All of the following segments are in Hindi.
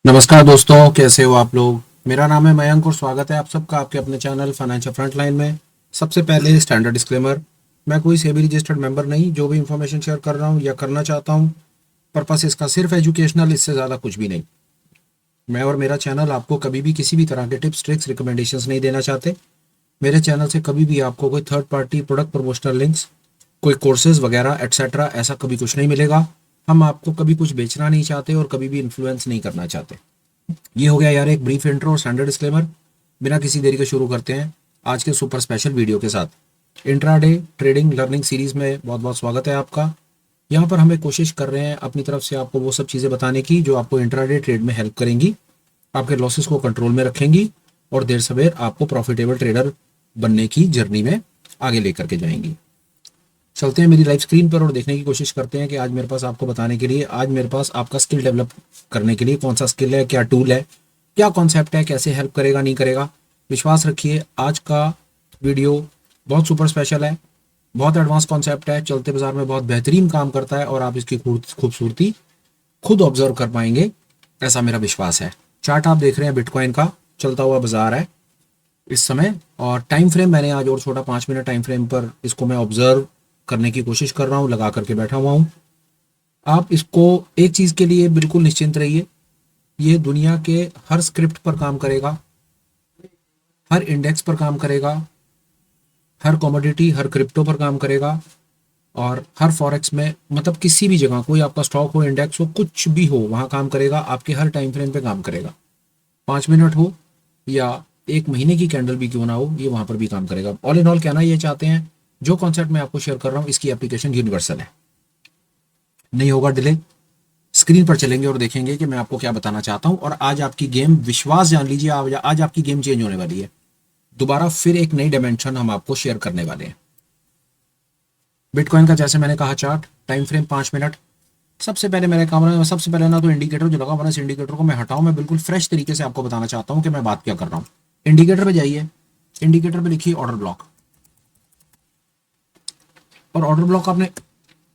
नमस्कार दोस्तों, कैसे हो आप लोग। मेरा नाम है मयंक और स्वागत है आप सबका आपके अपने चैनल फाइनेंशियल फ्रंटलाइन में। सबसे पहले स्टैंडर्ड डिस्क्लेमर, मैं कोई सेबी रजिस्टर्ड मेंबर नहीं। जो भी इंफॉर्मेशन शेयर कर रहा हूँ या करना चाहता हूँ, पर्पस इसका सिर्फ एजुकेशनल, इससे ज़्यादा कुछ भी नहीं। मैं और मेरा चैनल आपको कभी भी किसी भी तरह के टिप्स ट्रिक्स रिकमेंडेशंस नहीं देना चाहते। मेरे चैनल से कभी भी आपको कोई third party product promotional links, कोई कोर्सेज वगैरह एटसेट्रा ऐसा कभी कुछ नहीं मिलेगा। हम आपको कभी कुछ बेचना नहीं चाहते और कभी भी इन्फ्लुएंस नहीं करना चाहते। ये हो गया यार एक ब्रीफ इंट्रो और स्टैंडर्ड डिस्क्लेमर। बिना किसी देरी के शुरू करते हैं आज के सुपर स्पेशल वीडियो के साथ। इंट्राडे ट्रेडिंग लर्निंग सीरीज में बहुत बहुत स्वागत है आपका। यहाँ पर हमें कोशिश कर रहे हैं अपनी तरफ से आपको वो सब चीज़ें बताने की जो आपको इंट्राडे ट्रेड में हेल्प करेंगी, आपके लॉसेस को कंट्रोल में रखेंगी और देर सवेर आपको प्रॉफिटेबल ट्रेडर बनने की जर्नी में आगे लेकर के जाएंगी। चलते हैं मेरी लाइव स्क्रीन पर और देखने की कोशिश करते हैं कि आज मेरे पास आपको बताने के लिए, आज मेरे पास आपका स्किल डेवलप करने के लिए कौन सा स्किल है, क्या टूल है, क्या कॉन्सेप्ट है, कैसे हेल्प करेगा नहीं करेगा। विश्वास रखिए आज का वीडियो बहुत सुपर स्पेशल है, बहुत एडवांस कॉन्सेप्ट है, चलते बाजार में बहुत बेहतरीन काम करता है और आप इसकी खूबसूरती खुद ऑब्जर्व कर पाएंगे, ऐसा मेरा विश्वास है। चार्ट आप देख रहे हैं बिटकॉइन का चलता हुआ बाजार है इस समय, और टाइम फ्रेम मैंने आज और छोटा 5 मिनट टाइम फ्रेम पर इसको मैं ऑब्जर्व करने की कोशिश कर रहा हूँ, लगा करके बैठा हुआ हूँ। आप इसको एक चीज़ के लिए बिल्कुल निश्चिंत रहिए, ये दुनिया के हर स्क्रिप्ट पर काम करेगा, हर इंडेक्स पर काम करेगा, हर कमोडिटी हर क्रिप्टो पर काम करेगा और हर फॉरेक्स में, मतलब किसी भी जगह कोई आपका स्टॉक हो, इंडेक्स हो, कुछ भी हो, वहाँ काम करेगा, आपके हर टाइम फ्रेम पे काम करेगा। 5 मिनट हो या एक महीने की कैंडल भी क्यों ना हो, ये वहाँ पर भी काम करेगा। ऑल इन ऑल कहना ये चाहते हैं, जो कॉन्सेप्ट मैं आपको शेयर कर रहा हूँ इसकी एप्लीकेशन यूनिवर्सल है। नहीं होगा डिले, स्क्रीन पर चलेंगे और देखेंगे कि मैं आपको क्या बताना चाहता हूं। और आज आपकी गेम, विश्वास जान लीजिए, आज आपकी गेम चेंज होने वाली है। दोबारा फिर एक नई डायमेंशन हम आपको शेयर करने वाले हैं। बिटकॉइन का जैसे मैंने कहा, चार्ट टाइम फ्रेम 5 मिनट। सबसे पहले मेरे कैमरा में सबसे पहले ना तो इंडिकेटर जो लगा हुआ है, इस इंडिकेटर को मैं हटाऊं। मैं बिल्कुल फ्रेश तरीके से आपको बताना चाहता हूं कि मैं बात क्या कर रहा हूं। इंडिकेटर पे जाइए, इंडिकेटर पे लिखिए ऑर्डर ब्लॉक। और ऑर्डर ब्लॉक आपने,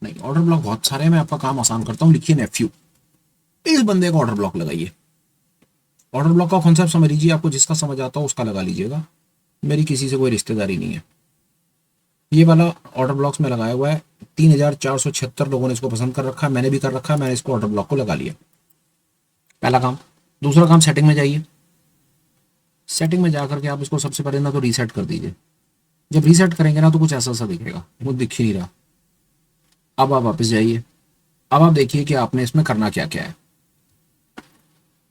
नहीं ऑर्डर ब्लॉक बहुत सारे हैं, मैं आपका काम आसान करता हूं। लिखिए नेफ्यू, इस बंदे का ऑर्डर ब्लॉक लगाइए। ऑर्डर ब्लॉक का कॉन्सेप्ट समझ लीजिए, आपको जिसका समझ आता हो उसका लगा लीजिएगा, मेरी किसी से कोई रिश्तेदारी नहीं है। ये वाला ऑर्डर ब्लॉक्स में लगाया हुआ है, 3476 लोगों ने इसको पसंद कर रखा है, मैंने भी कर रखा है, मैंने इसको ऑर्डर ब्लॉक को लगा लिया। पहला काम। दूसरा काम, सेटिंग में जाइए। सेटिंग में जाकर के आप इसको सबसे पहले ना तो रीसेट कर दीजिए। जब रीसेट करेंगे ना तो कुछ ऐसा सा दिखेगा, वो दिख ही नहीं रहा। अब आप वापस जाइए, अब आप देखिए कि आपने इसमें करना क्या क्या है।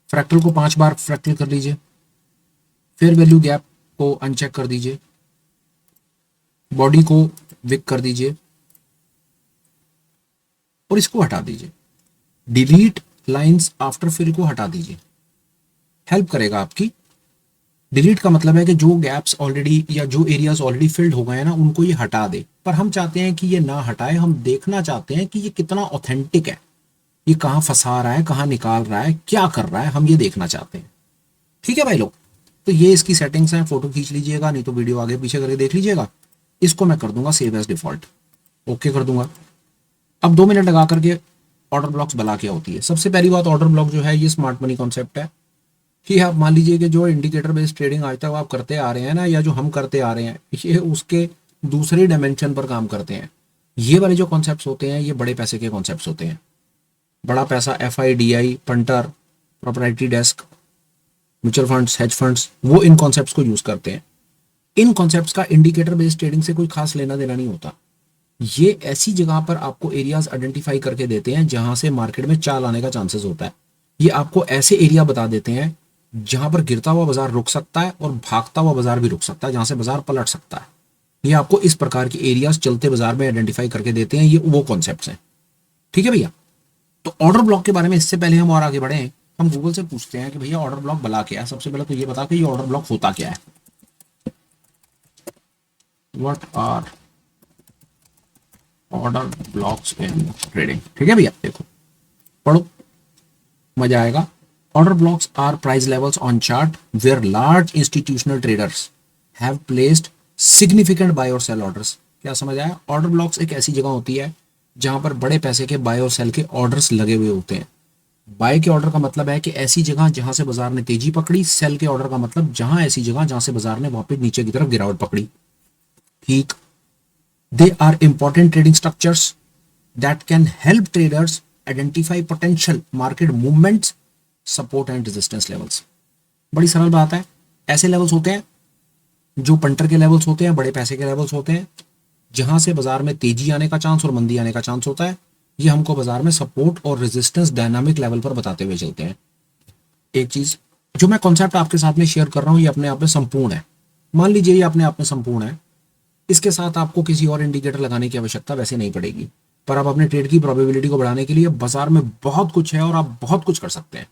फ्रैक्टल को 5 बार फ्रैक्टल कर लीजिए, फेयर वैल्यू गैप को अनचेक कर दीजिए, बॉडी को विक कर दीजिए और इसको हटा दीजिए। डिलीट लाइंस आफ्टर फिल को हटा दीजिए, हेल्प करेगा आपकी। डिलीट का मतलब है कि जो गैप्स ऑलरेडी या जो एरियाज ऑलरेडी फिल्ड हो गए हैं ना, उनको ये हटा दे। पर हम चाहते हैं कि ये ना हटाए, हम देखना चाहते हैं कि ये कितना ऑथेंटिक है, ये कहाँ फंसा रहा है, कहाँ निकाल रहा है, क्या कर रहा है, हम ये देखना चाहते हैं। ठीक है भाई लोग, तो ये इसकी सेटिंग्स हैं, फोटो खींच लीजिएगा, नहीं तो वीडियो आगे पीछे करके देख लीजिएगा। इसको मैं कर दूंगा सेव एज डिफॉल्ट, ओके कर दूंगा। अब 2 मिनट लगा करके ऑर्डर ब्लॉक्स भला क्या होती है। सबसे पहली बात, ऑर्डर ब्लॉक जो है ये स्मार्ट मनी कॉन्सेप्ट है कि आप मान लीजिए कि जो इंडिकेटर बेस्ड ट्रेडिंग आज तक आप करते आ रहे हैं ना, या जो हम करते आ रहे हैं, ये उसके दूसरे डायमेंशन पर काम करते हैं। ये वाले जो कॉन्सेप्ट्स होते हैं ये बड़े पैसे के कॉन्सेप्ट्स होते हैं। बड़ा पैसा, FIDI, punter, proprietary desk, mutual funds, hedge funds, वो इन कॉन्सेप्ट्स को यूज करते हैं। इन कॉन्सेप्ट्स का इंडिकेटर बेस्ड ट्रेडिंग से कोई खास लेना देना नहीं होता। ये ऐसी जगह पर आपको एरियाज आइडेंटिफाई करके देते हैं जहां से मार्केट में चाल आने का चांसेस होता है। ये आपको ऐसे एरिया बता देते हैं जहां पर गिरता हुआ बाजार रुक सकता है और भागता हुआ बाजार भी रुक सकता है, जहां से बाजार पलट सकता है। ये आपको इस प्रकार के एरियाज चलते बाजार में आइडेंटिफाई करके देते हैं, ये वो कॉन्सेप्ट्स हैं। ठीक है भैया, तो ऑर्डर ब्लॉक के बारे में इससे पहले हम और आगे बढ़े, हम गूगल से पूछते हैं कि भैया ऑर्डर ब्लॉक भला क्या है। सबसे पहले तो ये बता कि ये ऑर्डर ब्लॉक होता क्या है। What are order blocks in trading. ठीक है भैया, देखो पढ़ो, मजा आएगा। Order blocks are price levels on chart where large institutional traders have placed significant buy और सेल ऑर्डर्स। क्या समझ आया? ऑर्डर ब्लॉक्स एक ऐसी जगह होती है जहां पर बड़े पैसे के बाय और सेल के ऑर्डर्स लगे हुए होते हैं। बाय के ऑर्डर का मतलब है कि ऐसी जगह जहां से बाजार ने तेजी पकड़ी, सेल के ऑर्डर का मतलब जहां ऐसी जगह जहां से बाजार ने वापस नीचे की तरफ गिरावट पकड़ी। ठीक। They are important trading structures that can help traders identify potential market movements, support and resistance levels. बड़ी सरल बात है, ऐसे लेवल्स होते हैं जो पंटर के लेवल्स होते हैं, बड़े पैसे के लेवल्स होते हैं, जहां से बाजार में तेजी आने का चांस और मंदी आने का चांस होता है। ये हमको बाजार में सपोर्ट और रेजिस्टेंस डायनामिक लेवल पर बताते हुए चलते हैं। एक चीज, जो मैं कॉन्सेप्ट आपके साथ में शेयर कर रहा हूं, ये अपने आप में संपूर्ण है। मान लीजिए ये अपने आप में संपूर्ण है, इसके साथ आपको किसी और इंडिकेटर लगाने की आवश्यकता वैसे नहीं पड़ेगी, पर आप अपने ट्रेड की प्रोबेबिलिटी को बढ़ाने के लिए बाजार में बहुत कुछ है और आप बहुत कुछ कर सकते हैं।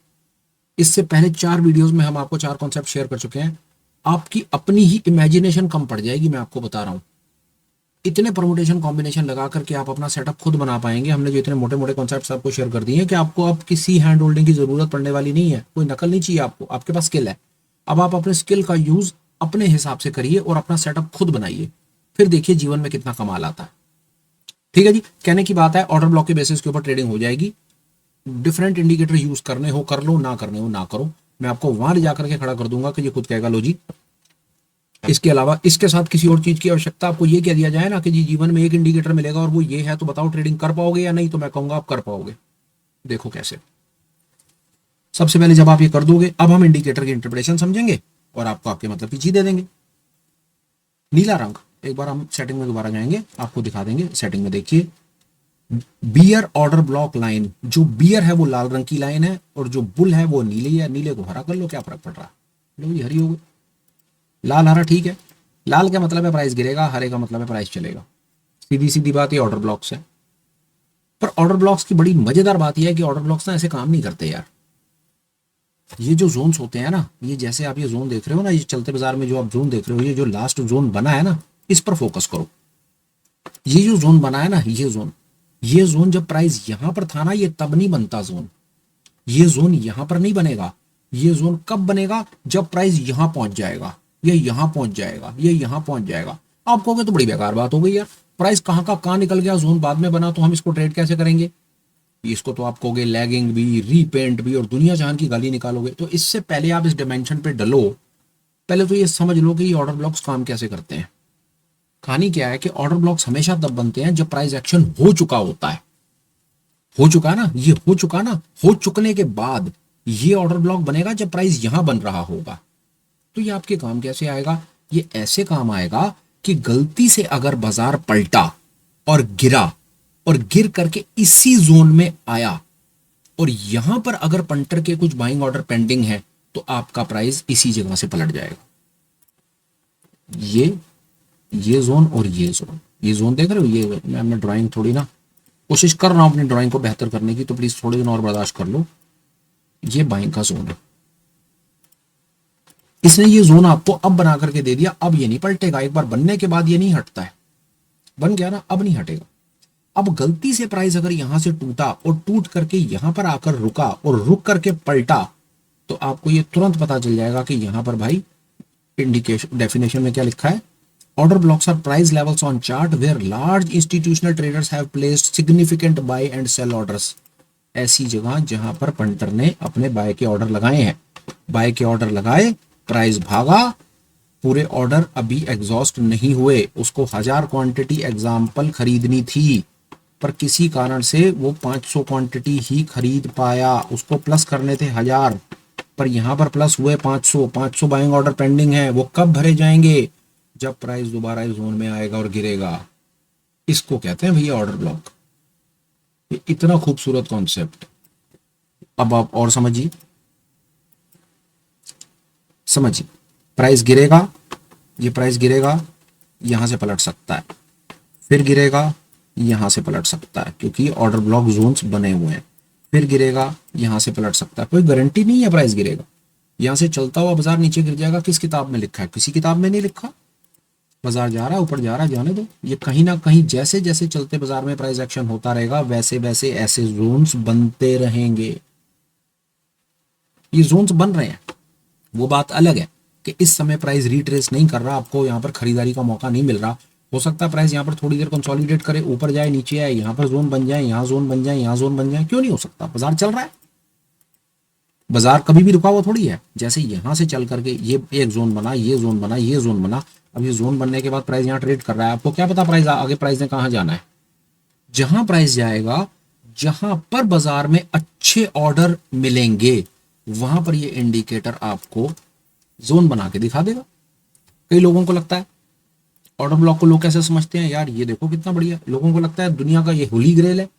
इससे पहले 4 वीडियोस में हम आपको 4 कॉन्सेप्ट शेयर कर चुके हैं। आपकी अपनी ही इमेजिनेशन कम पड़ जाएगी, मैं आपको बता रहा हूं। इतने परमुटेशन कॉम्बिनेशन लगा करके आप अपना सेटअप खुद बना पाएंगे। हमने जो इतने मोटे मोटे कॉन्सेप्ट्स आपको शेयर कर दिए हैं कि आपको अब किसी हैंड होल्डिंग की जरूरत पड़ने वाली नहीं है, कोई नकल नहीं चाहिए आपको, आपके पास स्किल है। अब आप अपने स्किल का यूज अपने हिसाब से करिए और अपना सेटअप खुद बनाइए, फिर देखिए जीवन में कितना कमाल आता है। ठीक है जी, कहने की बात है, ऑर्डर ब्लॉक के बेसिस के ऊपर ट्रेडिंग हो जाएगी। डिफरेंट इंडिकेटर यूज करने हो कर लो, ना करने हो ना करो। मैं आपको वहां ले जाकर के खड़ा कर दूंगा कि ये खुद कहेगा लो जी। इसके अलावा इसके साथ किसी और चीज की आवश्यकता आपको ये कह दिया जाए ना कि जी जीवन में एक इंडिकेटर मिलेगा और वो ये है, तो बताओ ट्रेडिंग कर पाओगे या नहीं, तो मैं कहूंगा आप कर पाओगे। देखो कैसे। सबसे पहले जब आप ये कर दोगे, अब हम इंडिकेटर की इंटरप्रिटेशन समझेंगे और आपको आपके मतलब की चीज दे देंगे। नीला रंग, एक बार हम सेटिंग में दोबारा जाएंगे, आपको दिखा देंगे। सेटिंग में देखिए, बियर ऑर्डर ब्लॉक लाइन, जो बियर है वो लाल रंग की लाइन है और जो बुल है वो नीली है। नीले को हरा कर लो, क्या फर्क पड़ रहा है, लो ये हरी हो गई। लाल हरा ठीक है, लाल का मतलब है प्राइस गिरेगा, हरे का मतलब है प्राइस चलेगा। सीधी सीधी बात, ये ऑर्डर ब्लॉक्स है। पर ऑर्डर ब्लॉक्स की बड़ी मजेदार बात यह है कि ऑर्डर ब्लॉक्स ना ऐसे काम नहीं करते यार। ये जो जोन्स होते हैं ना, ये जैसे आप ये जोन देख रहे हो ना, ये चलते बाजार में जो आप जोन देख रहे हो, ये जो लास्ट जोन बना है ना, इस पर फोकस करो। ये जो जोन बना है ना, ये जोन जब प्राइस यहां पर था ना, ये तब नहीं बनता जोन। ये जोन यहां पर नहीं बनेगा। ये जोन कब बनेगा, जब प्राइस यहां पहुंच जाएगा, ये यहां पहुंच जाएगा, ये यहां पहुंच जाएगा। आप कहोगे तो बड़ी बेकार बात हो गई यार, प्राइस कहां का कहां निकल गया, जोन बाद में बना, तो हम इसको ट्रेड कैसे करेंगे। इसको तो आप कहोगे लैगिंग भी, रीपेंट भी और दुनिया जहान की गाली निकालोगे। तो इससे पहले आप इस डिमेंशन पे डलो, पहले तो ये समझ लो कि ये ऑर्डर ब्लॉक्स काम कैसे करते हैं। कहानी क्या है कि ऑर्डर ब्लॉक्स हमेशा तब बनते हैं जब प्राइस एक्शन हो चुका होता है। हो चुका ना, ये हो चुका ना, हो चुकने के बाद ये ऑर्डर ब्लॉक बनेगा जब प्राइस यहां बन रहा होगा। तो ये आपके काम कैसे आएगा, ये ऐसे काम आएगा कि गलती से अगर बाजार पलटा और गिरा और गिर करके इसी जोन में आया और यहां पर अगर पंटर के कुछ बाइंग ऑर्डर पेंडिंग है, तो आपका प्राइस इसी जगह से पलट जाएगा। ये जोन और ये जोन देख रहे हो, ये मैं ड्राइंग थोड़ी ना कोशिश कर रहा हूं अपनी ड्राइंग को बेहतर करने की, तो प्लीज थोड़े दिन और बर्दाश्त कर लो। ये बाइंग का जोन है, इसने ये जोन आपको अब बना करके दे दिया। अब ये नहीं पलटेगा, एक बार बनने के बाद ये नहीं हटता है। बन गया ना, अब नहीं हटेगा। अब गलती से प्राइस अगर यहां से टूटा और टूट करके यहां पर आकर रुका और रुक करके पलटा, तो आपको ये तुरंत पता चल जाएगा कि यहां पर भाई इंडिकेशन डेफिनेशन में क्या लिखा है, order blocks are price levels on chart where large institutional traders have placed significant buy and sell orders. ऐसी जगह जहां पर पंटर ने अपने बाय के ऑर्डर लगाए हैं, बाय के ऑर्डर लगाए, प्राइस भागा, पूरे ऑर्डर अभी एग्जॉस्ट नहीं हुए, उसको 1000 क्वांटिटी एग्जाम्पल खरीदनी थी, पर किसी कारण से वो 500 क्वांटिटी ही खरीद पाया। उसको प्लस करने थे 1000, पर यहां पर प्लस हुए 500 बाइंग ऑर्डर पेंडिंग है। वो कब भरे जाएंगे, जब प्राइस दोबारा इस जोन में आएगा और गिरेगा। इसको कहते हैं भैया ऑर्डर ब्लॉक। ये इतना खूबसूरत कॉन्सेप्ट। अब आप और समझिए, प्राइस गिरेगा, ये प्राइस गिरेगा, यहां से पलट सकता है, फिर गिरेगा, यहां से पलट सकता है, क्योंकि ऑर्डर ब्लॉक जोन्स बने हुए हैं। फिर गिरेगा, यहां से पलट सकता है, कोई गारंटी नहीं है प्राइस गिरेगा। यहां से चलता हुआ बाजार नीचे गिर जाएगा, किस किताब में लिखा है, किसी किताब में नहीं लिखा। बाजार जा रहा है, ऊपर जा रहा है, जाने दो। ये कहीं ना कहीं जैसे जैसे चलते बाजार में प्राइस एक्शन होता रहेगा, वैसे वैसे ऐसे जोन्स बनते रहेंगे। ये जोन्स बन रहे हैं, वो बात अलग है कि इस समय प्राइस रिट्रेस नहीं कर रहा, आपको यहाँ पर खरीदारी का मौका नहीं मिल रहा। हो सकता है प्राइस यहाँ पर थोड़ी देर कंसोलिडेट करे, ऊपर जाए, नीचे आए, यहाँ पर जोन बन जाए, यहाँ जोन बन जाए, यहाँ जोन बन जाए, क्यों नहीं हो सकता, बाजार चल रहा है। बाजार कभी भी रुका हुआ थोड़ी है। जैसे यहां से चल करके ये एक जोन बना, ये जोन बना, ये जोन बना, अब ये जोन बनने के बाद प्राइस यहाँ ट्रेड कर रहा है। आपको क्या पता प्राइस आगे प्राइस ने कहां जाना है? जहां प्राइस जाएगा, जहां पर बाजार में अच्छे ऑर्डर मिलेंगे, वहां पर ये इंडिकेटर आपको जोन बना के दिखा देगा। कई लोगों को लगता है ऑर्डर ब्लॉक को लोग कैसे समझते हैं, यार ये देखो कितना बढ़िया, लोगों को लगता है दुनिया का ये होली ग्रेल है,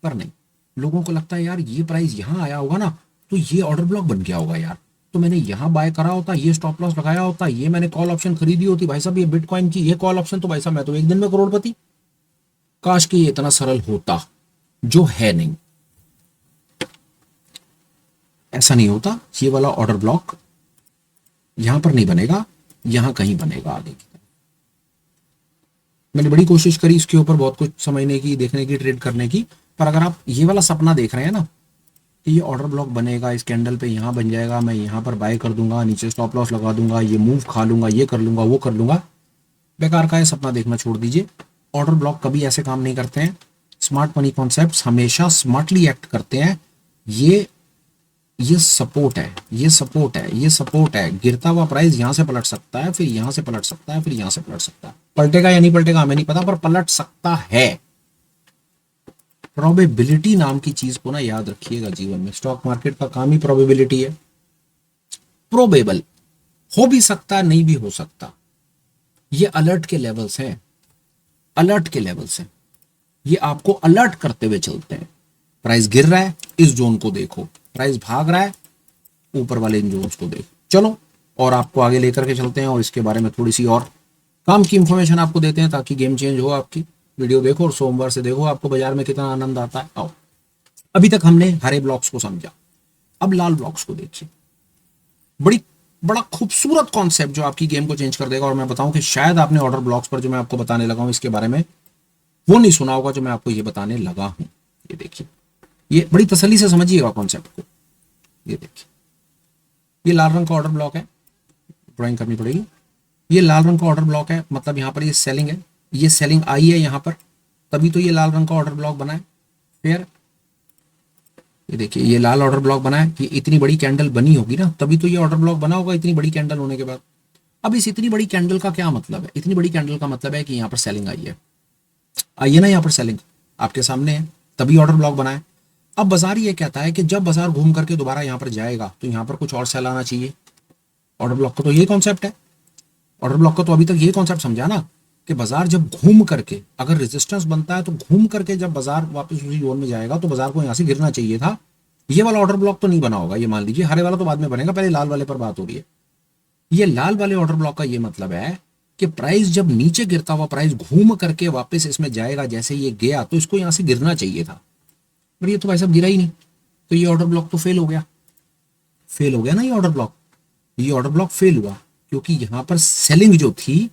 पर नहीं। लोगों को लगता है यार ये प्राइस यहां आया होगा ना तो ये ऑर्डर ब्लॉक बन गया होगा यार, तो मैंने यहां बाय करा होता, ये स्टॉप लॉस लगाया होता, ये मैंने कॉल ऑप्शन खरीदी होती, भाई साहब ये बिटकॉइन की ये कॉल ऑप्शन, तो भाई साहब मैं तो एक दिन में करोड़पति। काश कि ये इतना सरल होता, जो है नहीं। ऐसा नहीं होता। ये वाला ऑर्डर ब्लॉक यहां पर नहीं बनेगा, यहां कहीं बनेगा आगे की। मैंने बड़ी कोशिश करी इसके ऊपर बहुत कुछ समझने की, देखने की, ट्रेड करने की, पर अगर आप ये वाला सपना देख रहे हैं ना कि ये ऑर्डर ब्लॉक बनेगा, इस कैंडल पे यहाँ बन जाएगा, मैं यहाँ पर बाय कर दूंगा, नीचे स्टॉप लॉस लगा दूंगा, ये मूव खा लूंगा, ये कर लूंगा, वो कर लूंगा, बेकार का है सपना देखना, छोड़ दीजिए। ऑर्डर ब्लॉक कभी ऐसे काम नहीं करते हैं। स्मार्ट मनी कॉन्सेप्ट्स हमेशा स्मार्टली एक्ट करते हैं। ये सपोर्ट है, ये सपोर्ट है, ये सपोर्ट है। गिरता हुआ प्राइस यहां से पलट सकता है, फिर यहां से पलट सकता है, फिर यहां से पलट सकता है। पलटेगा या नहीं पलटेगा हमें नहीं पता, पर पलट सकता है। प्रोबेबिलिटी नाम की चीज को ना याद रखिएगा जीवन में। स्टॉक मार्केट का काम ही प्रोबेबिलिटी है। प्रोबेबल हो भी सकता है, नहीं भी हो सकता। ये अलर्ट के लेवल्स हैं, अलर्ट के लेवल्स हैं। ये आपको अलर्ट करते हुए चलते हैं। प्राइस गिर रहा है, इस जोन को देखो, प्राइस भाग रहा है, ऊपर वाले इन जोन्स को देखो। चलो और आपको आगे लेकर के चलते हैं और इसके बारे में थोड़ी सी और काम की इंफॉर्मेशन आपको देते हैं ताकि गेम चेंज हो आपकी। वीडियो देखो और सोमवार से देखो, आपको बाजार में कितना आनंद आता है। आओ, अभी तक हमने हरे ब्लॉक्स को समझा, अब लाल ब्लॉक्स को देखिए। बड़ा खूबसूरत कॉन्सेप्ट जो आपकी गेम को चेंज कर देगा। और मैं बताऊं कि शायद आपने ऑर्डर ब्लॉक्स पर जो मैं आपको बताने लगा हूं इसके बारे में वो नहीं सुना होगा जो मैं आपको ये बताने लगा हूं। ये देखिए, ये बड़ी तसल्ली से समझिएगा कॉन्सेप्ट को। ये देखिए, ये लाल रंग का ऑर्डर ब्लॉक है, ड्राइंग करनी पड़ेगी। ये लाल रंग का ऑर्डर ब्लॉक है, मतलब यहां पर ये सेलिंग है, ये सेलिंग आई है यहां पर, तभी तो ये लाल रंग का ऑर्डर ब्लॉक बना है। फिर ये देखिए, ये लाल ऑर्डर ब्लॉक बना है, ये इतनी बड़ी कैंडल बनी होगी ना, तभी तो ये ऑर्डर ब्लॉक बना होगा, इतनी बड़ी कैंडल होने के बाद। अब इस इतनी बड़ी कैंडल का क्या मतलब है? इतनी बड़ी कैंडल का मतलब है कि यहां पर सेलिंग आई है, आइए ना, यहां पर सेलिंग आपके सामने है, तभी ऑर्डर ब्लॉक बना है। अब बाजार ये कहता है कि जब बाजार घूम करके दोबारा यहां पर जाएगा तो यहां पर कुछ और सेल आना चाहिए। ऑर्डर ब्लॉक का तो यही कॉन्सेप्ट है। ऑर्डर ब्लॉक का तो अभी तक यही कॉन्सेप्ट समझा ना कि बाजार जब घूम करके अगर रेजिस्टेंस बनता है तो घूम करके जब बाजार वापस उसी जोन में जाएगा तो बाजार को यहां से गिरना चाहिए था। ये वाला ऑर्डर ब्लॉक तो नहीं बना होगा, ये मान लीजिए। हरे वाला तो बाद में बनेगा, पहले लाल वाले पर बात हो रही है। ये लाल वाले ऑर्डर ब्लॉक का ये मतलब है कि प्राइस जब नीचे गिरता हुआ प्राइस घूम करके वापस इसमें जाएगा, जैसे ये गया तो इसको यहां से गिरना चाहिए था, पर ये तो भाई साहब गिरा ही नहीं, तो ये ऑर्डर ब्लॉक तो फेल हो गया। फेल हो गया ना ये ऑर्डर ब्लॉक, ये ऑर्डर ब्लॉक फेल हुआ क्योंकि यहां पर सेलिंग जो थी,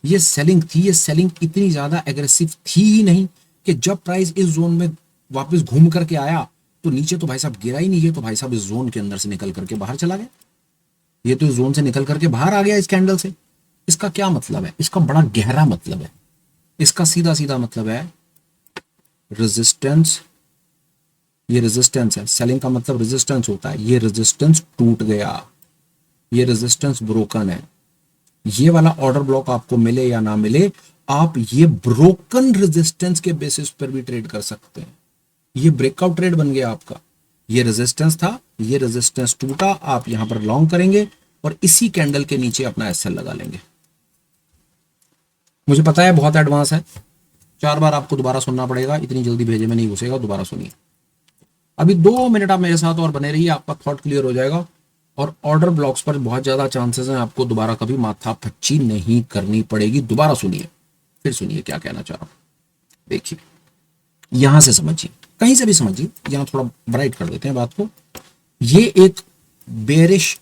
ये सेलिंग थी, ये सेलिंग इतनी ज्यादा एग्रेसिव थी ही नहीं कि जब प्राइस इस जोन में वापस घूम करके आया तो नीचे तो भाई साहब गिरा ही नहीं। ये तो भाई साहब इस जोन के अंदर से निकल करके बाहर चला गया, ये तो इस जोन से निकल करके बाहर आ गया इस कैंडल से। इसका क्या मतलब है? इसका बड़ा गहरा मतलब है। इसका सीधा सीधा मतलब है रेजिस्टेंस। ये रेजिस्टेंस है, सेलिंग का मतलब रेजिस्टेंस होता है। ये रेजिस्टेंस टूट गया, ये रेजिस्टेंस ब्रोकन है। ये वाला ऑर्डर ब्लॉक आपको मिले या ना मिले, आप ये ब्रोकन रेजिस्टेंस के बेसिस पर भी ट्रेड कर सकते हैं। ये ब्रेकआउट ट्रेड बन गया आपका। ये रेजिस्टेंस था, ये रेजिस्टेंस टूटा, आप यहां पर लॉन्ग करेंगे और इसी कैंडल के नीचे अपना एसएल लगा लेंगे। मुझे पता है बहुत एडवांस है, 4 बार आपको दोबारा सुनना पड़ेगा, इतनी जल्दी भेजे में नहीं घुसेगा, दोबारा सुनिए। अभी 2 मिनट आप मेरे साथ और बने रहिए, आपका थॉट क्लियर हो जाएगा। और ऑर्डर ब्लॉक्स पर बहुत ज्यादा चांसेस हैं आपको दोबारा कभी माथा पच्ची नहीं करनी पड़ेगी। दोबारा सुनिए, फिर सुनिए क्या कहना चाह रहा हूं। देखिए, यहां से समझिए, कहीं से भी समझिए, यहां थोड़ा ब्राइट कर देते हैं बात को। ये एक बेरिश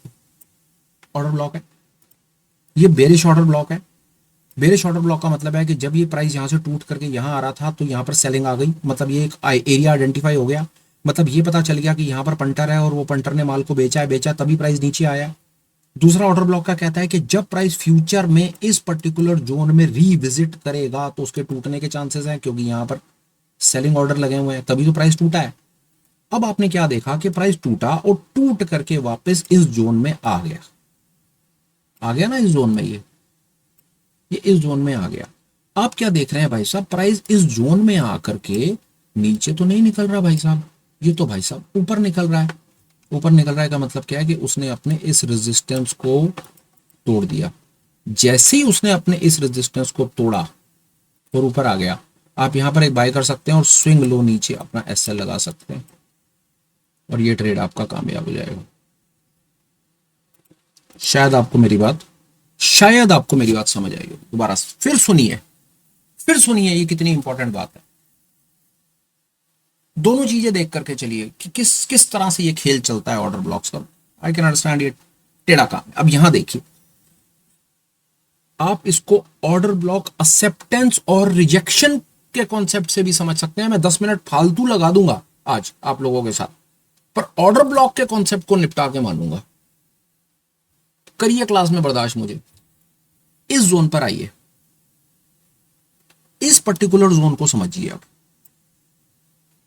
ऑर्डर ब्लॉक है, ये बेरिश ऑर्डर ब्लॉक है। बेरिश ऑर्डर ब्लॉक का मतलब है कि जब ये प्राइस यहां से टूट करके यहां आ रहा था तो यहां पर सेलिंग आ गई, मतलब ये एक एरिया आइडेंटिफाई हो गया, मतलब ये पता चल गया कि यहां पर पंटर है और वो पंटर ने माल को बेचा तभी प्राइस नीचे आया। दूसरा ऑर्डर ब्लॉक का कहता है कि जब प्राइस फ्यूचर में इस पर्टिकुलर जोन में रीविजिट करेगा तो उसके टूटने के चांसेस हैं, क्योंकि यहां पर सेलिंग ऑर्डर लगे हुए हैं, तभी तो प्राइस टूटा है। अब आपने क्या देखा कि प्राइस टूटा और टूट करके वापस इस जोन में आ गया ना, इस जोन में ये इस जोन में आ गया। आप क्या देख रहे हैं भाई साहब, प्राइस इस जोन में आकर के नीचे तो नहीं निकल रहा भाई साहब, ये तो भाई साहब ऊपर निकल रहा है। ऊपर निकल रहा है का मतलब क्या है कि उसने अपने इस रेजिस्टेंस को तोड़ दिया। जैसे ही उसने अपने इस रेजिस्टेंस को तोड़ा और ऊपर आ गया, आप यहां पर एक बाय कर सकते हैं और स्विंग लो नीचे अपना एसएल लगा सकते हैं और ये ट्रेड आपका कामयाब हो जाएगा। शायद आपको मेरी बात समझ आई हो। दोबारा फिर सुनिए ये कितनी इंपॉर्टेंट बात है। दोनों चीजें देख करके चलिए कि किस किस तरह से ये खेल चलता है ऑर्डर ब्लॉक्स का। आई कैन अंडरस्टैंड, ये टेढ़ा काम है। अब यहां देखिए, आप इसको ऑर्डर ब्लॉक एक्सेप्टेंस और रिजेक्शन के कॉन्सेप्ट से भी समझ सकते हैं। मैं 10 मिनट फालतू लगा दूंगा आज आप लोगों के साथ, पर ऑर्डर ब्लॉक के कॉन्सेप्ट को निपटा के मानूंगा। करिए क्लास में बर्दाश्त मुझे। इस जोन पर आइए, इस पर्टिकुलर जोन को समझिए आप।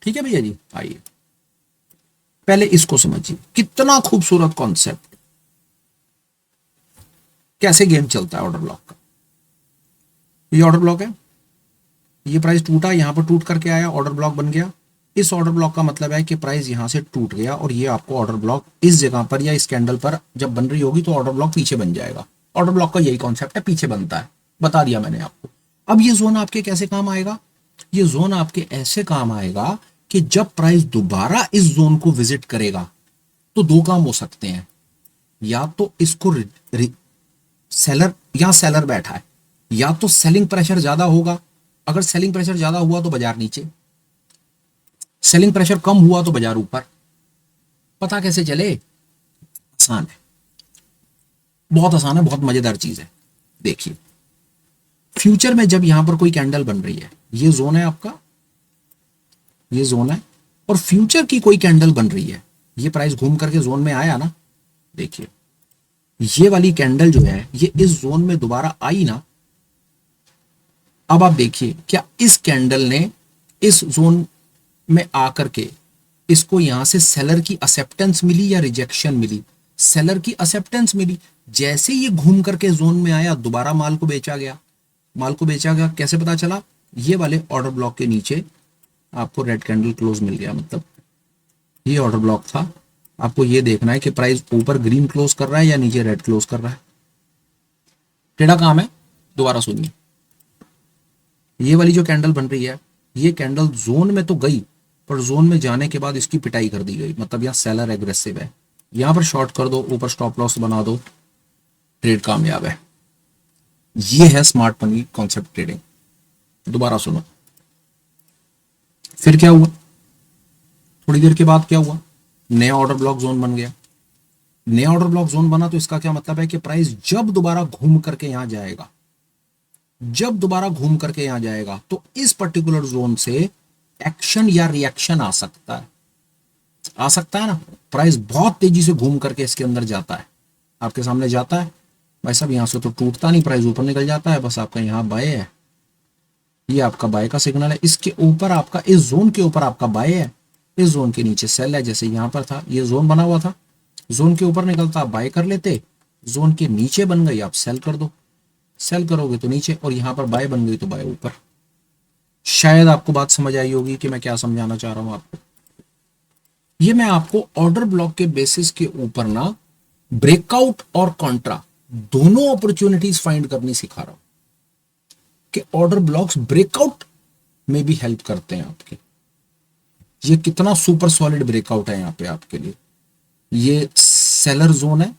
ठीक है भैया जी, आइए पहले इसको समझिए। कितना खूबसूरत कॉन्सेप्ट, कैसे गेम चलता है ऑर्डर ब्लॉक का। ये ऑर्डर ब्लॉक है, ये प्राइस टूटा, यहां पर टूट करके आया, ऑर्डर ब्लॉक बन गया। इस ऑर्डर ब्लॉक का मतलब है कि प्राइस यहां से टूट गया और ये आपको ऑर्डर ब्लॉक इस जगह पर या इस कैंडल पर जब बन रही होगी तो ऑर्डर ब्लॉक पीछे बन जाएगा। ऑर्डर ब्लॉक का यही कॉन्सेप्ट है, पीछे बनता है, बता दिया मैंने आपको। अब ये जोन आपके कैसे काम आएगा? ये जोन आपके ऐसे काम आएगा कि जब प्राइस दोबारा इस जोन को विजिट करेगा तो दो काम हो सकते हैं। या तो इसको सेलर, यहां सेलर बैठा है, या तो सेलिंग प्रेशर ज्यादा होगा। अगर सेलिंग प्रेशर ज्यादा हुआ तो बाजार नीचे, सेलिंग प्रेशर कम हुआ तो बाजार ऊपर। पता कैसे चले? आसान है, बहुत आसान है, बहुत मजेदार चीज है। देखिए, फ्यूचर में जब यहां पर कोई कैंडल बन रही है, ये जोन है आपका, ये जोन है, और फ्यूचर की कोई कैंडल बन रही है, ये प्राइस घूम करके जोन में आया ना, देखिए ये वाली कैंडल जो है ये इस जोन में दोबारा आई ना। अब आप देखिए, क्या इस कैंडल ने इस जोन में आकर के इसको यहां से सेलर की एक्सेप्टेंस मिली या रिजेक्शन मिली? सेलर की एक्सेप्टेंस मिली। जैसे ये घूम करके जोन में आया, दोबारा माल को बेचा गया। माल को बेचा गया कैसे पता चला? ये वाले ऑर्डर ब्लॉक के नीचे आपको रेड कैंडल क्लोज मिल गया। मतलब ये ऑर्डर ब्लॉक था, आपको ये देखना है कि प्राइस ऊपर ग्रीन क्लोज कर रहा है या नीचे रेड क्लोज कर रहा है। टेढ़ा काम है। दोबारा सुनिए, ये वाली जो कैंडल बन रही है, ये कैंडल जोन में तो गई, पर जोन में जाने के बाद इसकी पिटाई कर दी गई। मतलब यहाँ सेलर एग्रेसिव है, यहां पर शॉर्ट कर दो, ऊपर स्टॉप लॉस बना दो, ट्रेड कामयाब है। ये है स्मार्ट मनी कॉन्सेप्ट ट्रेडिंग। दोबारा सुनो, फिर क्या हुआ? थोड़ी देर के बाद क्या हुआ? नया ऑर्डर ब्लॉक जोन बन गया। नया ऑर्डर ब्लॉक जोन बना तो इसका क्या मतलब है कि प्राइस जब दोबारा घूम करके यहां जाएगा, जब दोबारा घूम करके यहां जाएगा तो इस पर्टिकुलर जोन से एक्शन या रिएक्शन आ सकता है। आ सकता है ना। प्राइस बहुत तेजी से घूम करके इसके अंदर जाता है, आपके सामने जाता है भाई साहब, यहां से तो टूटता नहीं, प्राइस ऊपर निकल जाता है। बस आपका यहां बाय है, ये आपका बाय का सिग्नल है। इसके ऊपर आपका, इस जोन के ऊपर आपका बाय है, इस जोन के नीचे सेल है। जैसे यहां पर था, ये जोन बना हुआ था, जोन के ऊपर निकलता आप बाय कर लेते, जोन के नीचे बन गई आप सेल कर दो, सेल करोगे तो नीचे, और यहां पर बाय बन गई तो बाय ऊपर। शायद आपको बात समझ आई होगी कि मैं क्या समझाना चाह रहा हूं आपको। ये मैं आपको ऑर्डर ब्लॉक के बेसिस के ऊपर ना ब्रेकआउट और कॉन्ट्रा दोनों अपॉर्चुनिटीज फाइंड करनी सिखा रहा हूं कि ऑर्डर ब्लॉक्स ब्रेकआउट में भी हेल्प करते हैं आपके। ये कितना सुपर सॉलिड ब्रेकआउट है यहां पे आपके लिए। ये सेलर जोन है,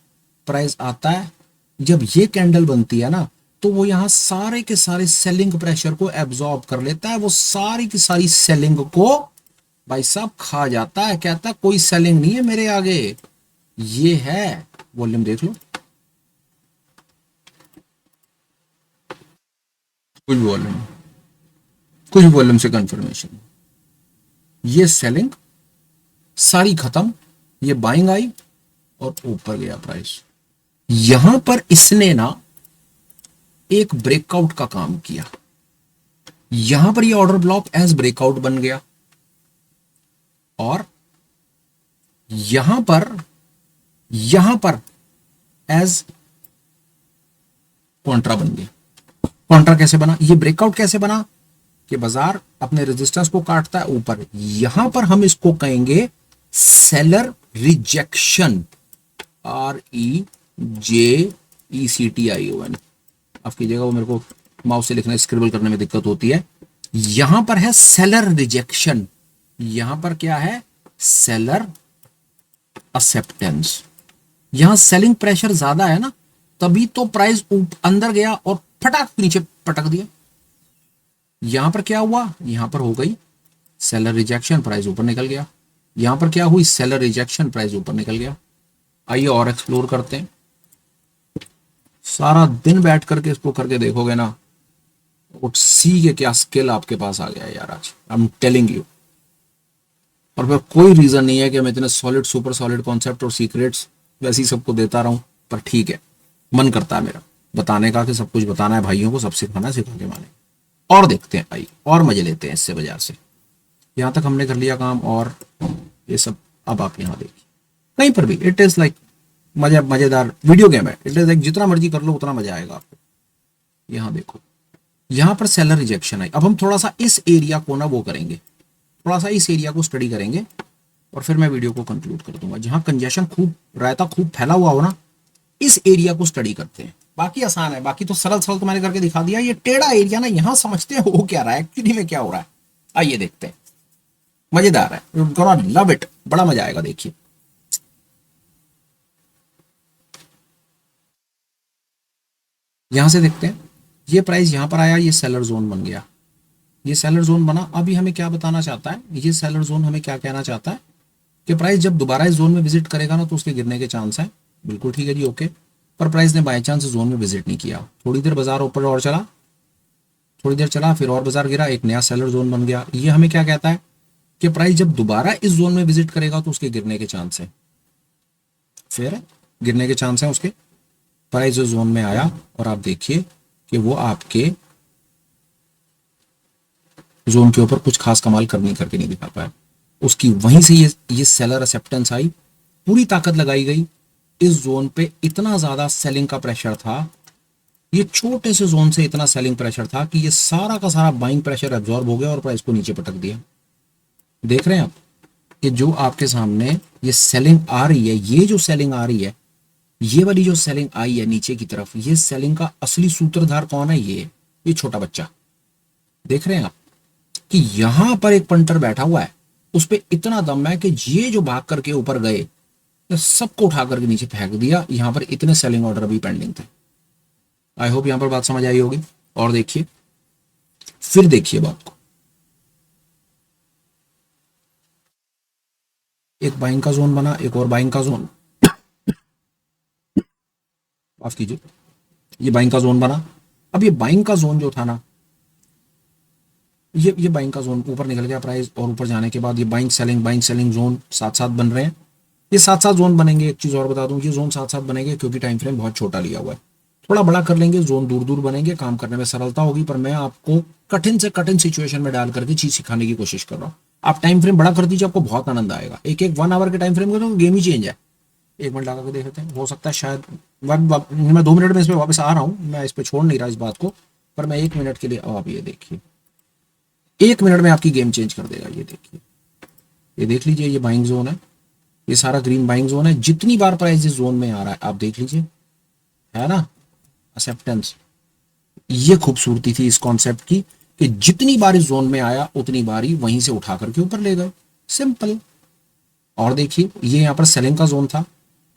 प्राइस आता है, जब ये कैंडल बनती है ना तो वो यहां सारे के सारे सेलिंग प्रेशर को एब्जॉर्ब कर लेता है। वो सारी की सारी सेलिंग को भाई साहब खा जाता है, कहता है कोई सेलिंग नहीं है मेरे आगे। ये है, वॉल्यूम देख लो, कुछ वॉल्यूम, कुछ वॉल्यूम से कंफर्मेशन। ये सेलिंग सारी खत्म, ये बाइंग आई और ऊपर गया प्राइस। यहां पर इसने ना एक ब्रेकआउट का काम किया, यहां पर ये ऑर्डर ब्लॉक एज ब्रेकआउट बन गया और यहां पर एज कॉन्ट्रा बन गया। कॉन्ट्रा कैसे बना, ये ब्रेकआउट कैसे बना कि बाजार अपने रेजिस्टेंस को काटता है ऊपर, यहां पर हम इसको कहेंगे सेलर रिजेक्शन, REJECTION। आप कीजिएगा, वो मेरे को माउस से लिखना स्क्रिबल करने में दिक्कत होती है। यहां पर है सेलर रिजेक्शन, यहां पर क्या है, सेलर एक्सेप्टेंस। यहां सेलिंग प्रेशर ज्यादा है ना, तभी तो प्राइस अंदर गया और फटाक नीचे पटक दिया। यहां पर क्या हुआ, यहां पर हो गई सेलर रिजेक्शन, प्राइस ऊपर निकल गया। यहां पर क्या हुई, सेलर रिजेक्शन, प्राइस ऊपर निकल गया। आइए और एक्सप्लोर करते हैं। सारा दिन बैठ करके इसको करके देखोगे ना, उठ सी के क्या स्किल आपके पास आ गया है यार आज, आई एम टेलिंग यू। और फिर कोई रीजन नहीं है कि मैं इतने सॉलिड सुपर सॉलिड कॉन्सेप्ट और सीक्रेट्स वैसे ही सबको देता रहूं, पर ठीक है, मन करता है मेरा बताने का कि सब कुछ बताना है भाइयों को, सब सिखाना है, सिखा के माने। और देखते हैं, आइए और मजे लेते हैं इससे बाजार से। यहां तक हमने कर लिया काम, और ये सब अब आप यहां देखिए कहीं पर भी इट इज लाइक मजेदार वीडियो गेम है। इट इज लाइक जितना मर्जी कर लो उतना मजा आएगा आपको। यहां देखो, यहां पर सेलर रिजेक्शन आई। अब हम थोड़ा सा इस एरिया को ना वो करेंगे, थोड़ा सा इस एरिया को स्टडी करेंगे, और फिर मैं वीडियो को कंक्लूड कर दूंगा। जहां कंजेशन खूब रायता खूब फैला हुआ हो ना, इस एरिया को स्टडी करते हैं। बाकी आसान है, बाकी तो सरल सरल तो मैंने करके दिखा दिया। ये टेढ़ा एरिया ना, यहां समझते हैं हो क्या रहा है, एक्चुअली में क्या हो रहा है। आइए देखते हैं, मजेदार है, यू गोना लव इट, बड़ा मजा आएगा। देखिए यहां से देखते हैं, ये प्राइस यहां पर आया, ये सेलर जोन बन गया, ये सेलर जोन बना। अभी हमें क्या बताना चाहता है ये सेलर जोन, हमें क्या कहना चाहता है कि प्राइस जब दोबारा इस जोन में विजिट करेगा ना तो उसके गिरने के चांस है। बिल्कुल ठीक है जी, ओके। पर प्राइस ने बाय चांस जोन में विजिट नहीं किया, थोड़ी देर बाजार ऊपर और चला, थोड़ी देर चला, फिर और बाजार गिरा, एक नया सेलर जोन बन गया। ये हमें क्या कहता है कि प्राइस जब दोबारा इस जोन में विजिट करेगा तो उसके गिरने के चांस है, फिर गिरने के चांस है उसके। प्राइस जो जोन में आया और आप देखिए कि वो आपके जोन के ऊपर कुछ खास कमाल करके नहीं दिखा पाया। उसकी वहीं से ये सेलर एक्सेप्टेंस आई, पूरी ताकत लगाई गई इस जोन पे। इतना ज्यादा सेलिंग का प्रेशर था, ये छोटे से जोन से इतना सेलिंग प्रेशर था कि ये सारा का सारा बाइंग प्रेशर एब्जॉर्ब हो गया और प्राइस को नीचे पटक दिया। देख रहे हैं आप कि जो आपके सामने ये सेलिंग आ रही है, ये जो सेलिंग आ रही है, ये वाली जो सेलिंग आई है नीचे की तरफ, ये सेलिंग का असली सूत्रधार कौन है, ये छोटा बच्चा। देख रहे हैं आप कि यहां पर एक पंटर बैठा हुआ है, उस पर इतना दम है कि ये जो भाग करके ऊपर गए, तो सबको उठा करके नीचे फेंक दिया। यहां पर इतने सेलिंग ऑर्डर अभी पेंडिंग थे। आई होप यहां पर बात समझ आई होगी। और देखिए, फिर देखिए बात को, एक बाइंग का जोन बना, एक और बाइंग का जोन, माफ कीजिए, ये बाइंग का जोन बना। अब ये बाइंग का जोन जो था ना, ये बाइंग का जोन ऊपर निकल गया प्राइस, और ऊपर जाने के बाद ये बाइंग सेलिंग जोन साथ साथ बन रहे हैं। ये साथ साथ जोन बनेंगे। एक चीज और बता दूं, ये जोन साथ साथ बनेंगे क्योंकि टाइम फ्रेम बहुत छोटा लिया हुआ है। थोड़ा बड़ा कर लेंगे, जोन दूर दूर बनेंगे, काम करने में सरलता होगी। पर मैं आपको कठिन से कठिन सिचुएशन में डाल करके चीज सिखाने की कोशिश कर रहा हूँ। आप टाइम फ्रेम बड़ा कर दीजिए, आपको बहुत आनंद आएगा। एक एक 1 आवर के टाइम फ्रेम में तो गेम ही चेंज है। 1 मिनट लगा के देख लेते हैं, हो सकता है शायद मैं 2 मिनट में इस पर वापस आ रहा हूँ। मैं इस पर छोड़ नहीं रहा इस बात को, पर मैं 1 मिनट के लिए, अब आप ये देखिए, 1 मिनट में आपकी गेम चेंज कर देगा। ये देखिए, ये देख लीजिए, ये बाइंग जोन है, ये सारा ग्रीन बाइंग जोन है। जितनी बार प्राइस इस जोन में आ रहा है आप देख लीजिए, है ना एक्सेप्टेंस। ये खूबसूरती थी इस कॉन्सेप्ट की कि जितनी बार इस जोन में आया उतनी बार ही वहीं से उठा करके ऊपर ले गए, सिंपल। और देखिए, ये यहाँ पर सेलिंग का जोन था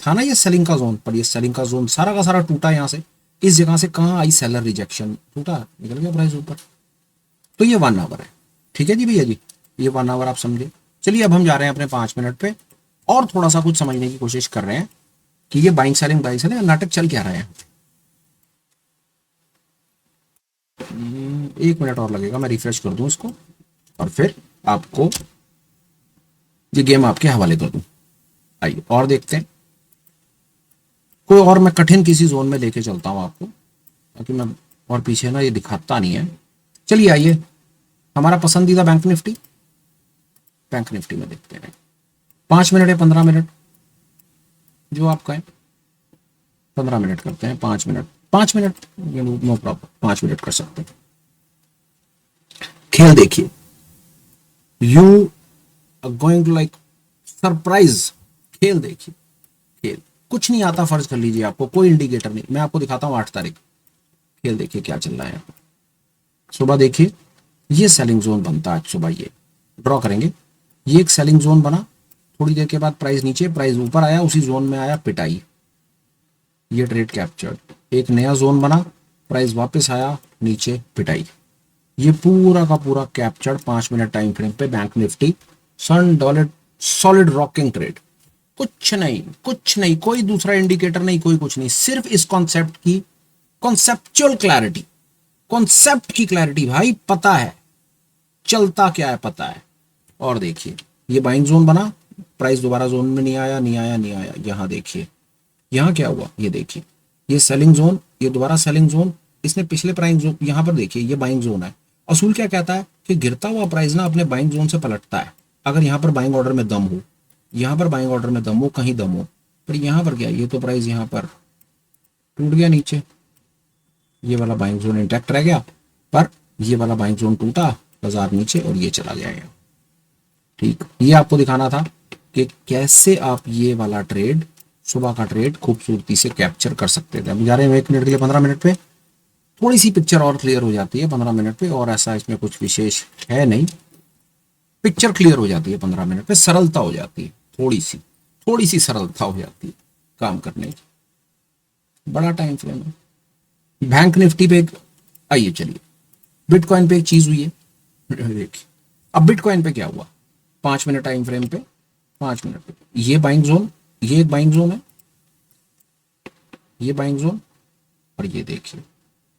ना, ये सेलिंग का जोन, पर ये सेलिंग का जोन सारा का सारा टूटा। यहाँ से इस जगह से कहाँ आई सेलर रिजेक्शन, टूटा, निकल गया प्राइस ऊपर। तो ये 1 आवर है, ठीक है जी भैया जी, ये 1 आवर आप समझे। चलिए अब हम जा रहे हैं अपने 5 मिनट पे, और थोड़ा सा कुछ समझने की कोशिश कर रहे हैं कि ये बाइंग सेलिंग नाटक चल क्या रहा है। 1 मिनट और लगेगा, मैं रिफ्रेश कर दूं इसको, और फिर आपको ये गेम आपके हवाले कर दूं। आइए और देखते हैं, कोई और मैं कठिन किसी जोन में लेके चलता हूं आपको, ताकि मैं और पीछे ना ये दिखाता नहीं है। चलिए आइए, हमारा पसंदीदा बैंक निफ्टी में देखते हैं। 5 मिनट या 15 मिनट, जो आप कहें। 15 मिनट करते हैं, 5 minute, 5 minute, no problem, 5 minute कर सकते हैं। खेल देखिए, you are going to like surprise. खेल देखिए, खेल कुछ नहीं आता, फर्ज कर लीजिए आपको कोई इंडिकेटर नहीं, मैं आपको दिखाता हूं 8 तारीख। खेल देखिए क्या चल रहा है। सुबह देखिए, ये सेलिंग जोन बनता है आज सुबह, ये ड्रॉ करेंगे, ये एक सेलिंग जोन बना, थोड़ी देर के बाद प्राइस नीचे, प्राइस ऊपर आया, उसी जोन में आया पिटाई, ये ट्रेड कैप्चर्ड। एक नया जोन बना, प्राइस वापस आया, नीचे पिटाई, ये पूरा का पूरा कैप्चर्ड 5 मिनट टाइम फ्रेम पे बैंक निफ्टी सन डॉलर, सॉलिड रॉकिंग ट्रेड। कुछ नहीं, कुछ नहीं, कोई दूसरा इंडिकेटर नहीं, कोई कुछ नहीं, सिर्फ इस कॉन्सेप्ट की कॉन्सेप्चुअल क्लैरिटी, कॉन्सेप्ट की क्लैरिटी भाई, पता है चलता क्या है, पता है। और देखिए, ये बाइंग जोन बना, प्राइस दोबारा जोन में नहीं आया, नहीं आया, नहीं आया, यहां देखिए, यहां क्या हुआ, ये देखिए, ये सेलिंग जोन, ये दोबारा सेलिंग जोन, इसने पिछले प्राइस जोन, यहां पर देखिए ये बाइंग जोन है। असूल क्या कहता है कि गिरता हुआ प्राइस ना अपने बाइंग जोन से पलटता है, अगर यहां पर बाइंग ऑर्डर में दम हो, यहां पर बाइंग ऑर्डर में दम हो, कहीं दम हो, पर यहां पर क्या, ये तो प्राइस यहां पर टूट गया नीचे, ये वाला बाइंग जोन इंटैक्ट रह गया, पर ये वाला बाइंग जोन टूटा, बाजार नीचे, और ये चला गया यहाँ। ठीक, ये आपको दिखाना था कि कैसे आप ये वाला ट्रेड, सुबह का ट्रेड खूबसूरती से कैप्चर कर सकते थे। हम जा रहे हैं 1 मिनट के लिए, 15 मिनट पे थोड़ी सी पिक्चर और क्लियर हो जाती है 15 मिनट पे, और ऐसा इसमें कुछ विशेष है नहीं, पिक्चर क्लियर हो जाती है 15 मिनट पे, सरलता हो जाती है, थोड़ी सी सरलता हो जाती है काम करने की, बड़ा टाइम फ्रेम है। बैंक निफ्टी पे आइए, चलिए बिटकॉइन पे एक चीज हुई है, देखिए अब बिटकॉइन पे क्या हुआ, 5 मिनट टाइम फ्रेम पे, 5 मिनट पे ये बाइंग जोन, ये एक बाइंग जोन है, ये बाइंग जोन, और ये देखिए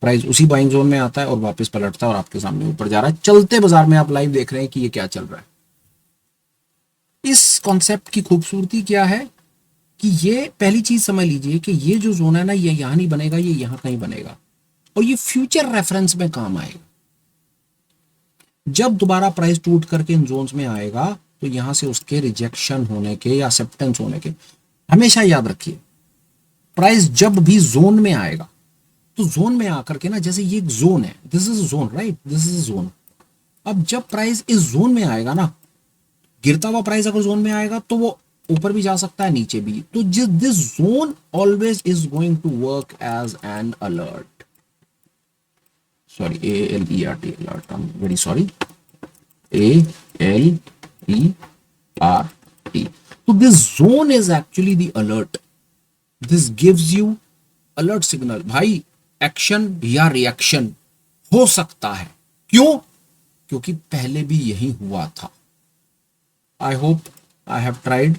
प्राइस उसी बाइंग जोन में आता है और वापस पलटता है और आपके सामने ऊपर जा रहा है, चलते बाजार में आप लाइव देख रहे हैं कि ये क्या चल रहा है। इस कॉन्सेप्ट की खूबसूरती क्या है कि ये पहली चीज समझ लीजिए कि ये जो जोन है ना, ये यहां नहीं बनेगा, ये यहां कहीं बनेगा, और ये फ्यूचर रेफरेंस में काम आएगा। जब दोबारा प्राइस टूट करके इन जोन्स में आएगा, तो यहां से उसके रिजेक्शन होने के या एक्सेप्टेंस होने के, हमेशा याद रखिए, प्राइस जब भी जोन में आएगा, तो जोन में आकर के ना, जैसे ये एक जोन है, this is zone, right, this is zone. अब जब प्राइस इस जोन में आएगा ना, गिरता हुआ प्राइस अगर जोन में आएगा तो वो ऊपर भी जा सकता है, नीचे भी, तो this zone always is going to work as an alert, sorry ALERT, alert, I am very sorry, ALERT। तो this zone is actually the alert, this gives you alert signal, भाई एक्शन या रिएक्शन हो सकता है। क्यों? क्योंकि पहले भी यही हुआ था। I hope I have tried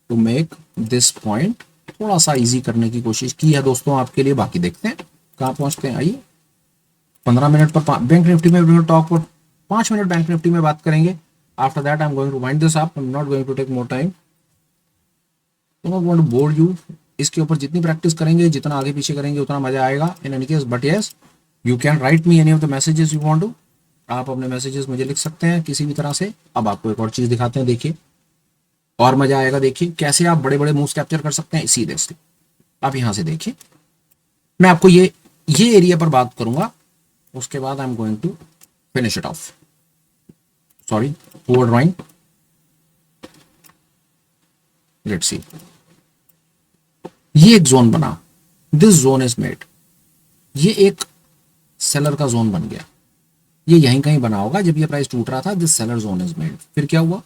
to make this point थोड़ा सा इजी करने की कोशिश की है दोस्तों आपके लिए, बाकी देखते हैं कहां पहुंचते हैं। आइए 15 मिनट पर बैंक निफ्टी में टॉक पर 5 मिनट बैंक निफ्टी में बात करेंगे। After that I am going to wind this up, I am not going to take more time, I not want to bore you. इसके ऊपर जितनी प्रैक्टिस करेंगे, जितना आगे पीछे करेंगे, उतना मजा आएगा in any case. But yes, you can write me any of the messages you want to, आप अपने मैसेजेस मुझे लिख सकते हैं किसी भी तरह से। अब आपको एक और चीज दिखाते हैं, देखिए और मजा आएगा, देखिए कैसे आप बड़े बड़े मूव्स कैप्चर कर सकते हैं सीधे से। आप यहां से देखिए, मैं आपको ये एरिया पर बात करूंगा, उसके बाद I am going to finish it off. Sorry, poor drawing, let's see. ये एक जोन बना, दिस जोन इज मेड, ये एक सेलर का जोन बन गया, ये यहीं कहीं बना होगा जब ये प्राइस टूट रहा था, this seller zone is made. फिर क्या हुआ,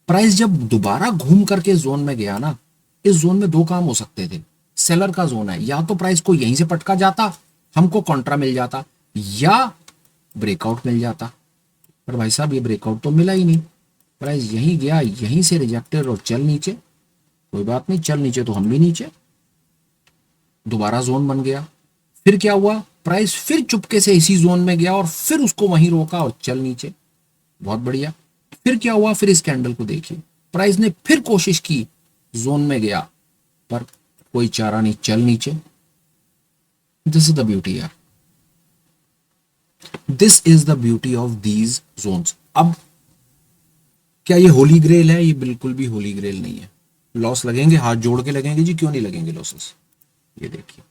प्राइस जब दोबारा घूम करके जोन में गया ना, इस जोन में दो काम हो सकते थे। सेलर का जोन है, या तो प्राइस को यहीं से पटका जाता, हमको कॉन्ट्रा मिल जाता, या ब्रेकआउट मिल जाता। पर भाई साहब ये ब्रेकआउट तो मिला ही नहीं, प्राइस यहीं गया, यहीं से रिजेक्टेड और चल नीचे। कोई बात नहीं, चल नीचे तो हम भी नीचे, दोबारा जोन बन गया। फिर क्या हुआ, प्राइस फिर चुपके से इसी जोन में गया और फिर उसको वहीं रोका और चल नीचे, बहुत बढ़िया। फिर क्या हुआ, फिर इस कैंडल को देखिए, प्राइस ने फिर कोशिश की, जोन में गया, पर कोई चारा नहीं, चल नीचे। दिस इज द ब्यूटी यार, this is the beauty of these zones. अब क्या ये होली ग्रेल है? ये बिल्कुल भी होली ग्रेल नहीं है। लॉस लगेंगे, हाथ जोड़ के लगेंगे जी, क्यों नहीं लगेंगे लॉसेस। ये देखिए,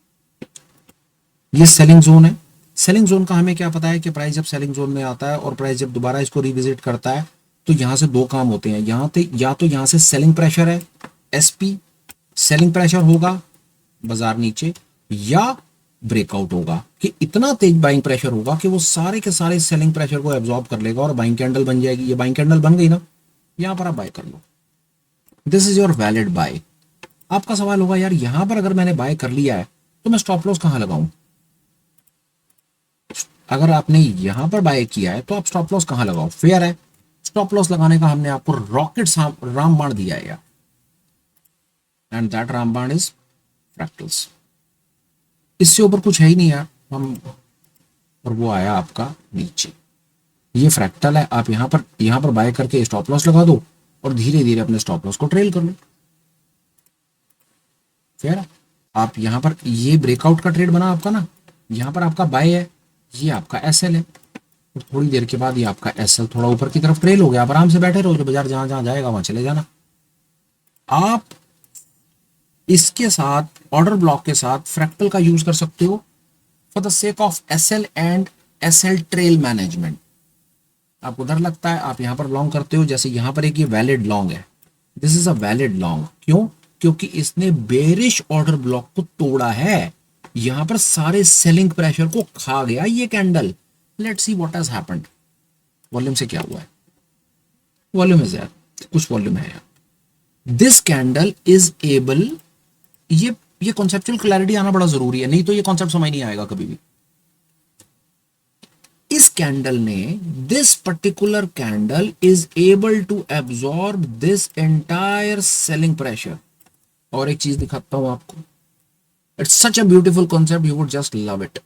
ये सेलिंग जोन है। सेलिंग जोन का हमें क्या पता है कि प्राइस जब सेलिंग जोन में आता है और प्राइस जब दोबारा इसको रिविजिट करता है तो यहां से दो काम होते हैं। यहाँ पे या तो यहां से सेलिंग प्रेशर है, एसपी सेलिंग प्रेशर होगा बाजार नीचे, या ब्रेकआउट होगा कि इतना तेज बाइंग प्रेशर होगा कि वो सारे के सारे सेलिंग प्रेशर को एब्जॉर्ब कर लेगा और बाइंग कैंडल बन जाएगी। ये बाइंग कैंडल बन गई ना, यहां पर आप बाय कर लो। This is your valid buy. आपका सवाल होगा यार यहां पर अगर मैंने बाय कर लिया है तो मैं स्टॉप लॉस कहां लगाऊं? अगर आपने यहां पर बाय किया है तो आप स्टॉप लॉस कहां लगाओ? फेयर है। स्टॉप लॉस लगाने का हमने आपको रॉकेट रामबाण दिया है यार, एंड दैट रामबाण इज फ्रैक्टल्स। इससे ऊपर कुछ है ही नहीं यार हम, और वो आया आपका नीचे। ये फ्रैक्टल है। आप यहां पर बाय करके स्टॉप लॉस लगा दो और धीरे धीरे अपने स्टॉप लॉस को ट्रेल कर लो। फेयर है। आप यहां पर, ये ब्रेकआउट का ट्रेड बना आपका ना, यहां पर आपका बाय है, ये आपका एसएल है, और थोड़ी देर के बाद ये आपका एसएल थोड़ा ऊपर की तरफ ट्रेल हो गया। आप आराम से बैठे रहो, जो बाजार जहां जहां जाएगा वहां चले जाना। आप इसके साथ ऑर्डर ब्लॉक के साथ फ्रैक्टल का यूज कर सकते हो for the sake of SL and SL trail management. आपको डर लगता है, आप यहां पर लॉन्ग करते हो, जैसे यहां पर एक ये वैलिड लॉन्ग है, this is a valid long. क्यों? क्योंकि इसने बेरिश ऑर्डर ब्लॉक को तोड़ा है, यहां पर सारे सेलिंग प्रेशर को खा गया ये candle. Let's see what has happened. Volume से क्या हुआ है? वॉल्यूम है यार, कुछ वॉल्यूम है यार। दिस कैंडल इज एबल, ये कॉन्सेप्चुअल क्लैरिटी आना बड़ा जरूरी है, नहीं तो ये कॉन्सेप्ट समझ नहीं आएगा कभी भी। इस कैंडल ने, this particular candle is able to absorb this entire selling pressure. और एक चीज दिखाता हूं आपको, it's such a beautiful concept, you would just love it.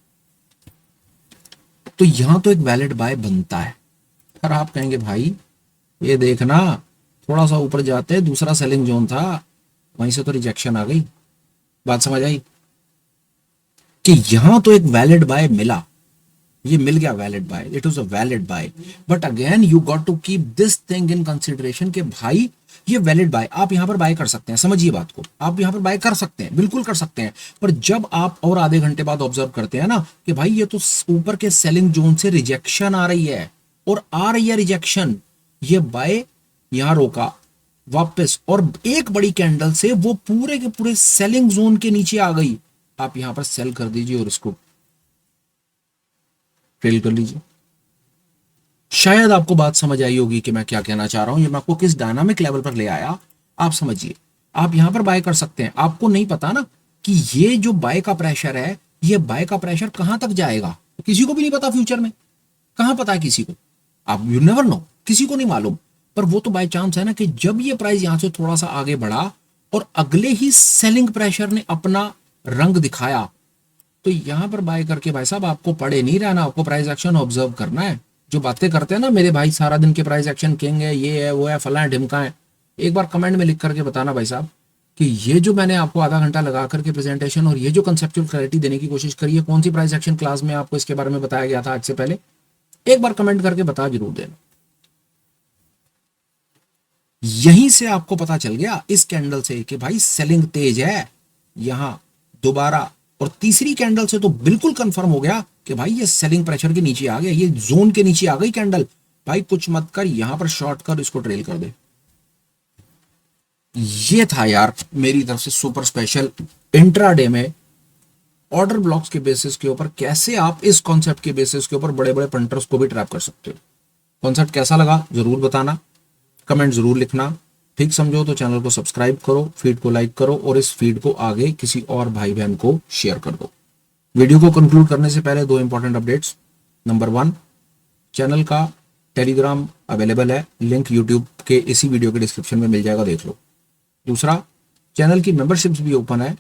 तो यहां तो एक वैलिड बाय बनता है, पर आप कहेंगे भाई ये देखना, थोड़ा सा ऊपर जाते दूसरा सेलिंग जोन था, वहीं से तो रिजेक्शन आ गई। बात समझ आई कि यहां तो एक वैलिड बाय मिला, ये मिल गया valid buy, it was a valid buy. But again you got to keep this thing in consideration कि भाई ये वैलिड बाय, आप यहां पर बाय कर सकते हैं, समझिए बात को, आप यहां पर बाय कर सकते हैं, बिल्कुल कर सकते हैं। पर जब आप और आधे घंटे बाद ऑब्जर्व करते हैं ना कि भाई ये तो ऊपर के सेलिंग जोन से रिजेक्शन आ रही है, और आ रही है रिजेक्शन, ये बाय यहां रोका वापस, और एक बड़ी कैंडल से वो पूरे के पूरे सेलिंग जोन के नीचे आ गई, आप यहां पर सेल कर दीजिए और इसको ट्रेल कर लीजिए। शायद आपको बात समझ आई होगी कि मैं क्या कहना चाह रहा हूं, ये मैं आपको किस डायनामिक लेवल पर ले आया, आप समझिए। आप यहां पर बाय कर सकते हैं, आपको नहीं पता ना कि ये जो बाय का प्रेशर है, ये बाय का प्रेशर कहां तक जाएगा, किसी को भी नहीं पता फ्यूचर में, कहां पता है किसी को, आप यू नेवर नो, किसी को नहीं मालूम। पर वो तो बाय चांस है ना कि जब ये प्राइस यहां से थोड़ा सा आगे बढ़ा और अगले ही सेलिंग प्रेशर ने अपना रंग दिखाया, तो यहां पर बाय करके भाई साहब आपको पड़े नहीं रहना, आपको प्राइस एक्शन ऑब्जर्व करना है। जो बातें करते हैं ना मेरे भाई सारा दिन के प्राइस एक्शन किंग है, ये है वो है फला है ढिमका है, एक बार कमेंट में लिख करके बताना भाई साहब कि ये जो मैंने आपको आधा घंटा लगा करके प्रेजेंटेशन और ये जो कंसेप्चुअल क्लैरिटी देने की कोशिश करी है, कौन सी प्राइस एक्शन क्लास में आपको इसके बारे में बताया गया था आज से पहले, एक बार कमेंट करके बता जरूर देना। यहीं से आपको पता चल गया इस कैंडल से कि भाई सेलिंग तेज है यहां दोबारा, और तीसरी कैंडल से तो बिल्कुल कंफर्म हो गया कि भाई ये सेलिंग प्रेशर के नीचे आ गया, ये जोन के नीचे आ गई कैंडल, भाई कुछ मत कर, यहां पर शॉर्ट कर, इसको ट्रेल कर दे। ये था यार मेरी तरफ से सुपर स्पेशल इंट्राडे में ऑर्डर ब्लॉक्स के बेसिस के ऊपर कैसे आप इस कॉन्सेप्ट के बेसिस के ऊपर बड़े बड़े पंटर्स को भी ट्रैप कर सकते हो। कॉन्सेप्ट कैसा लगा जरूर बताना, कमेंट जरूर लिखना। ठीक समझो तो चैनल को सब्सक्राइब करो, फीड को लाइक करो और इस फीड को आगे किसी और भाई बहन को शेयर कर दो। वीडियो को कंक्लूड करने से पहले दो इंपॉर्टेंट अपडेट्स। नंबर 1, चैनल का टेलीग्राम अवेलेबल है, लिंक यूट्यूब के इसी वीडियो के डिस्क्रिप्शन में मिल जाएगा, देख लो। दूसरा, चैनल की मेंबरशिप्स भी ओपन है,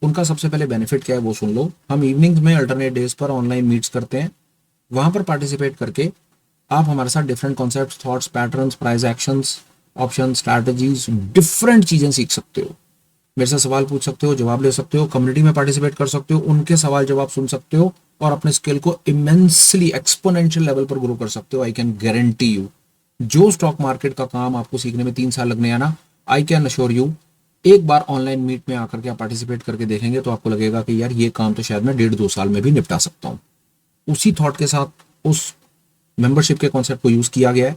उनका सबसे पहले बेनिफिट क्या है वो सुन लो। हम इवनिंग्स में अल्टरनेट डेज पर ऑनलाइन मीट्स करते हैं, वहां पर पार्टिसिपेट करके आप हमारे साथ different concepts, thoughts, patterns, price actions, option, strategies, different चीजें सीख सकते हो। मेरे से सवाल पूछ सकते हो, जवाब ले सकते हो, कम्युनिटी में पार्टिसिपेट कर सकते हो, उनके सवाल जवाब सुन सकते हो और अपने स्किल को इमेंसली एक्सपोनेंशियल लेवल पर ग्रो कर सकते हो। आई कैन गारंटी यू जो स्टॉक मार्केट का काम आपको सीखने में 3 साल लगने आना, आई कैन अश्योर यू, एक बार ऑनलाइन मीट में आकर के आप पार्टिसिपेट करके देखेंगे तो आपको लगेगा कि यार ये काम तो शायद मैं 1.5-2 साल में भी निपटा सकता हूँ। उसी थॉट के साथ उस मेंबरशिप के कॉन्सेप्ट को यूज किया गया है,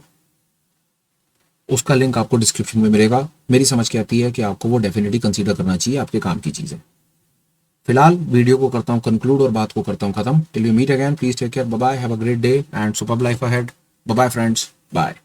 उसका लिंक आपको डिस्क्रिप्शन में मिलेगा। मेरी समझ के आती है कि आपको वो डेफिनेटली कंसीडर करना चाहिए, आपके काम की चीज़ है। फिलहाल वीडियो को करता हूँ कंक्लूड और बात को करता हूँ खत्म। Till we meet again, please take care, bye bye, have a great day and superb life ahead. Bye bye friends, bye.